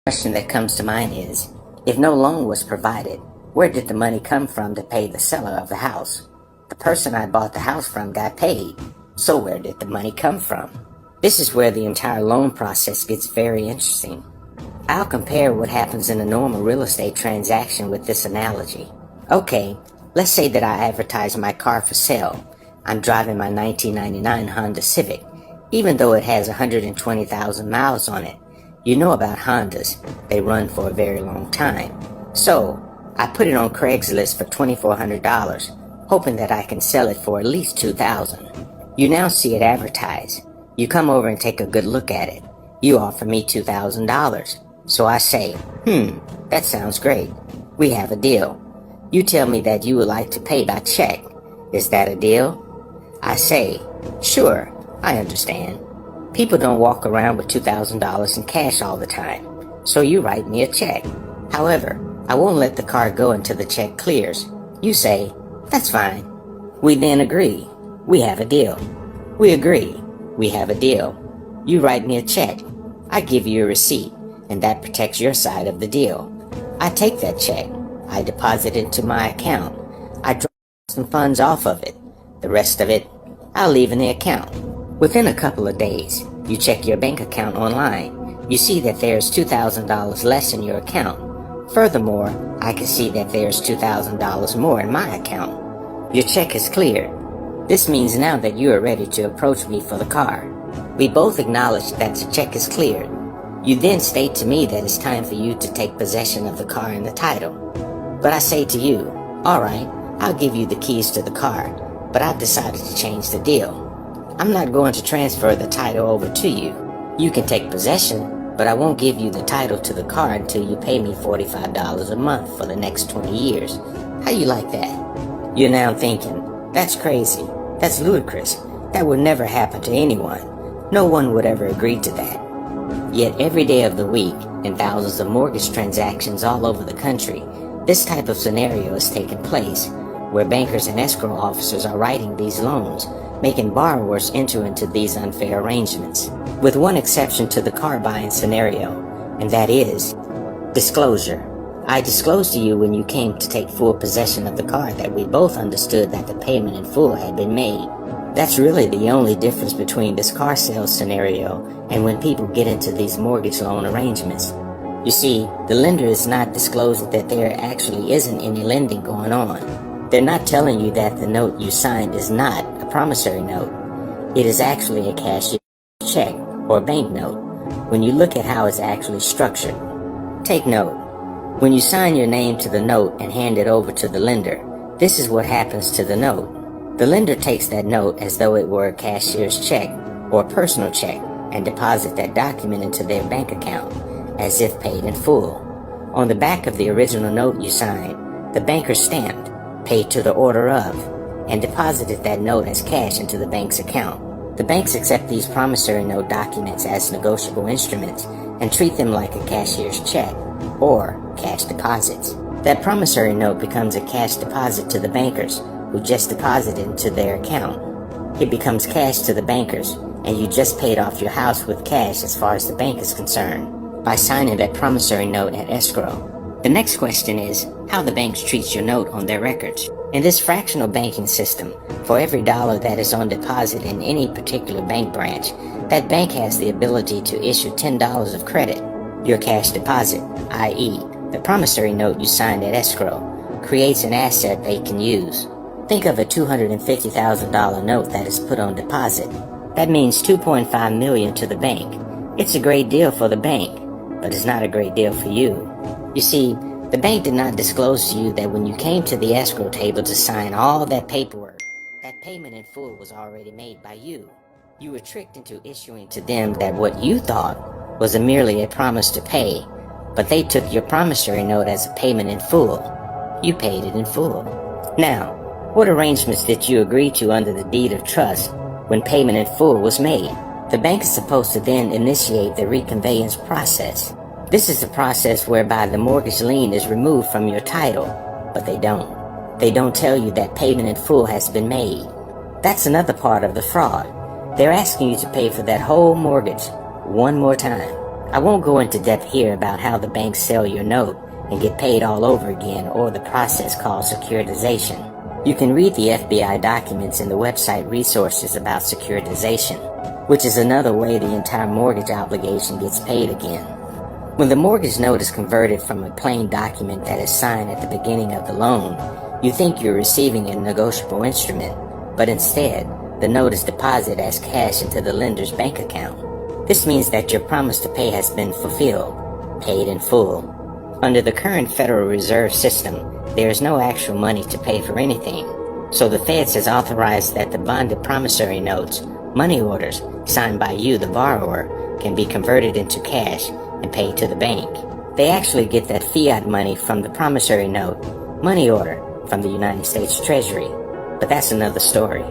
Question that comes to mind is, if no loan was provided, where did the money come from to pay the seller of the house? The person I bought the house from got paid, so where did the money come from? This is where the entire loan process gets very interesting. I'll compare what happens in a normal real estate transaction with this analogy. Okay, let's say that I advertise my car for sale. I'm driving my 1999 Honda Civic, even though it has 120,000 miles on it. You know about Hondas, they run for a very long time. So, I put it on Craigslist for $2,400, hoping that I can sell it for at least $2,000. You now see it advertised. You come over and take a good look at it. You offer me $2,000. So I say, that sounds great. We have a deal. You tell me that you would like to pay by check. Is that a deal? I say, sure, I understand. People don't walk around with $2,000 in cash all the time, so you write me a check. However, I won't let the car go until the check clears. You say, that's fine. We then agree. We have a deal. We agree. We have a deal. You write me a check. I give you a receipt, and that protects your side of the deal. I take that check. I deposit it into my account. I draw some funds off of it. The rest of it, I'll leave in the account. Within a couple of days, you check your bank account online. You see that there's $2,000 less in your account. Furthermore, I can see that there's $2,000 more in my account. Your check is cleared. This means now that you are ready to approach me for the car. We both acknowledge that the check is cleared. You then state to me that it's time for you to take possession of the car and the title. But I say to you, alright, I'll give you the keys to the car, but I've decided to change the deal. I'm not going to transfer the title over to you. You can take possession, but I won't give you the title to the car until you pay me $45 a month for the next 20 years. How you like that? You're now thinking, that's crazy. That's ludicrous. That would never happen to anyone. No one would ever agree to that. Yet every day of the week, in thousands of mortgage transactions all over the country, this type of scenario is taking place, where bankers and escrow officers are writing these loans, making borrowers enter into these unfair arrangements, with one exception to the car buying scenario, and that is disclosure. I disclosed to you when you came to take full possession of the car that we both understood that the payment in full had been made. That's really the only difference between this car sales scenario and when people get into these mortgage loan arrangements. You see, the lender is not disclosing that there actually isn't any lending going on. They're not telling you that the note you signed is not a promissory note. It is actually a cashier's check or bank note when you look at how it's actually structured. Take note. When you sign your name to the note and hand it over to the lender, this is what happens to the note. The lender takes that note as though it were a cashier's check or a personal check and deposit that document into their bank account as if paid in full. On the back of the original note you signed, the banker stamped, paid to the order of, and deposited that note as cash into the bank's account. The banks accept these promissory note documents as negotiable instruments and treat them like a cashier's check or cash deposits. That promissory note becomes a cash deposit to the bankers who just deposited into their account. It becomes cash to the bankers, and you just paid off your house with cash as far as the bank is concerned by signing that promissory note at escrow. The next question is how the banks treat your note on their records. In this fractional banking system, for every dollar that is on deposit in any particular bank branch, that bank has the ability to issue $10 of credit. Your cash deposit, i.e., the promissory note you signed at escrow, creates an asset they can use. Think of a $250,000 note that is put on deposit. That means $2.5 million to the bank. It's a great deal for the bank, but it's not a great deal for you. You see, the bank did not disclose to you that when you came to the escrow table to sign all that paperwork, that payment in full was already made by you. You were tricked into issuing to them that what you thought was merely a promise to pay, but they took your promissory note as a payment in full. You paid it in full. Now, what arrangements did you agree to under the deed of trust when payment in full was made? The bank is supposed to then initiate the reconveyance process. This is the process whereby the mortgage lien is removed from your title, but they don't. They don't tell you that payment in full has been made. That's another part of the fraud. They're asking you to pay for that whole mortgage one more time. I won't go into depth here about how the banks sell your note and get paid all over again, or the process called securitization. You can read the FBI documents in the website resources about securitization, which is another way the entire mortgage obligation gets paid again. When the mortgage note is converted from a plain document that is signed at the beginning of the loan, you think you're receiving a negotiable instrument, but instead, the note is deposited as cash into the lender's bank account. This means that your promise to pay has been fulfilled, paid in full. Under the current Federal Reserve System, there is no actual money to pay for anything, so the Feds has authorized that the bonded promissory notes, money orders, signed by you, the borrower, can be converted into cash and paid to the bank. They actually get that fiat money from the promissory note, money order, from the United States Treasury, but that's another story.